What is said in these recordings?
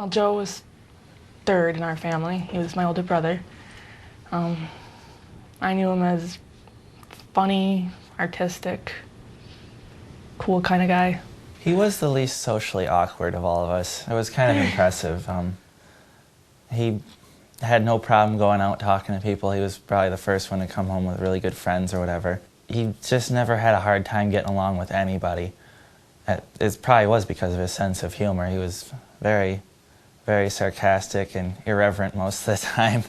Well, Joe was third in our family. He was my older brother. I knew him as funny, artistic, cool kind of guy. He was the least socially awkward of all of us. It was kind of impressive. He had no problem going out talking to people. He was probably the first one to come home with really good friends or whatever. He just never had a hard time getting along with anybody. It probably was because of his sense of humor. He was very, very sarcastic and irreverent most of the time.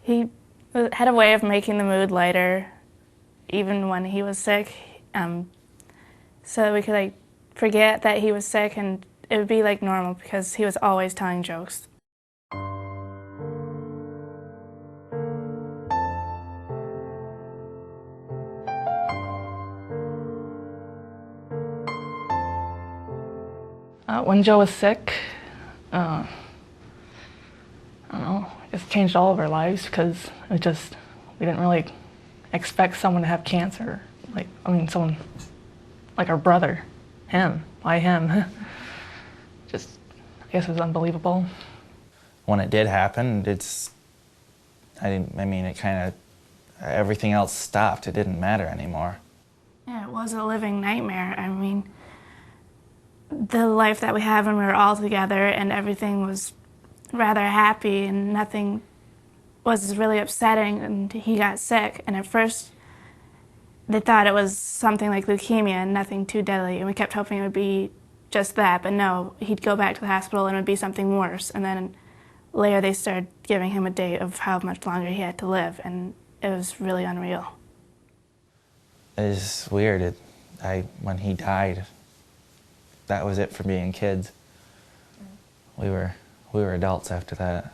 He had a way of making the mood lighter, even when he was sick, so that we could forget that he was sick and it would be normal because he was always telling jokes. When Joe was sick, I don't know, it's changed all of our lives because we didn't really expect someone to have cancer. Someone like our brother, why him? I guess it was unbelievable. When it did happen, everything else stopped. It didn't matter anymore. Yeah, it was a living nightmare. The life that we had when we were all together and everything was rather happy and nothing was really upsetting, and he got sick, and at first they thought it was something like leukemia and nothing too deadly, and we kept hoping it would be just that, but no, he'd go back to the hospital and it would be something worse, and then later they started giving him a date of how much longer he had to live, and it was really unreal. It's weird. When he died, that was it for being kids. We were adults after that.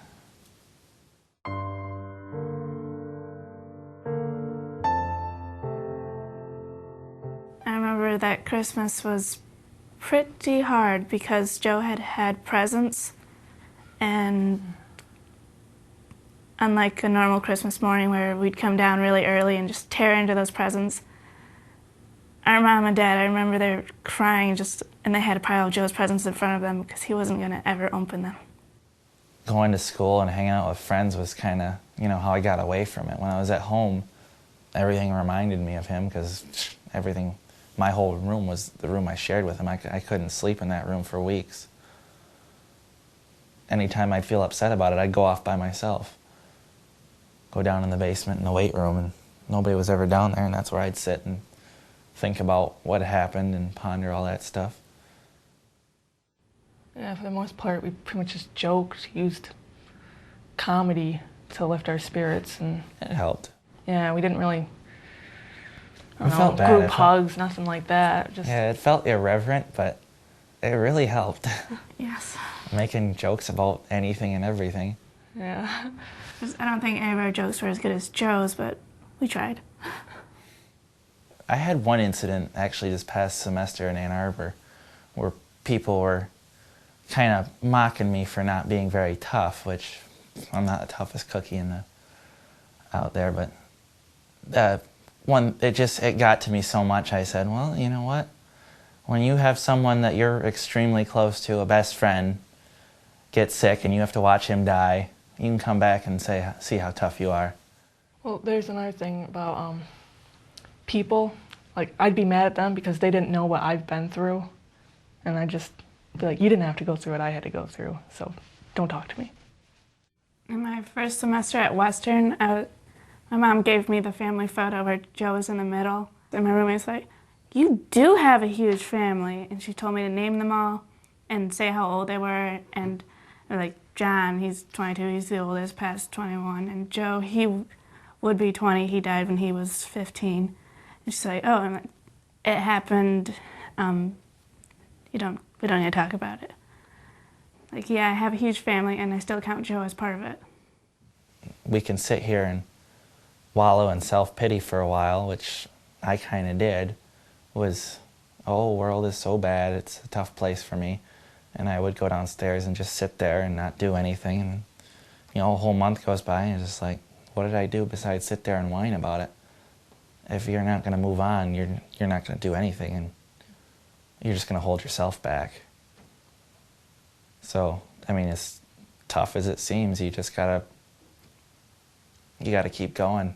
I remember that Christmas was pretty hard because Joe had presents, and unlike a normal Christmas morning where we'd come down really early and just tear into those presents, our mom and dad, I remember they were crying and they had a pile of Joe's presents in front of them because he wasn't going to ever open them. Going to school and hanging out with friends was kind of, how I got away from it. When I was at home, everything reminded me of him because my whole room was the room I shared with him. I couldn't sleep in that room for weeks. Anytime I'd feel upset about it, I'd go off by myself. Go down in the basement in the weight room, and nobody was ever down there, and that's where I'd sit and think about what happened and ponder all that stuff. Yeah, for the most part, we pretty much just joked, used comedy to lift our spirits, and it helped. Yeah, we didn't really, felt bad. Group hugs, nothing like that. Yeah, it felt irreverent, but it really helped. Yes. Making jokes about anything and everything. Yeah. I don't think any of our jokes were as good as Joe's, but we tried. I had one incident actually this past semester in Ann Arbor where people were kind of mocking me for not being very tough, which I'm not the toughest cookie out there, but it got to me so much. I said, well, you know what? When you have someone that you're extremely close to, a best friend, get sick and you have to watch him die, you can come back and see how tough you are. Well, there's another thing about people. I'd be mad at them because they didn't know what I've been through, and I'd just be like, you didn't have to go through what I had to go through, so don't talk to me. In my first semester at Western, my mom gave me the family photo where Joe was in the middle, and my roommate's like, you do have a huge family, and she told me to name them all and say how old they were, and John, he's 22, he's the oldest, past 21, and Joe, he would be 20, he died when he was 15. And she's like, oh, and it happened, we don't need to talk about it. Yeah, I have a huge family and I still count Joe as part of it. We can sit here and wallow in self-pity for a while, which I kind of did, oh, world is so bad, it's a tough place for me. And I would go downstairs and just sit there and not do anything. And, a whole month goes by and it's just like, what did I do besides sit there and whine about it? If you're not going to move on, you're not going to do anything, and you're just going to hold yourself back. So I mean, as tough as it seems, you gotta keep going.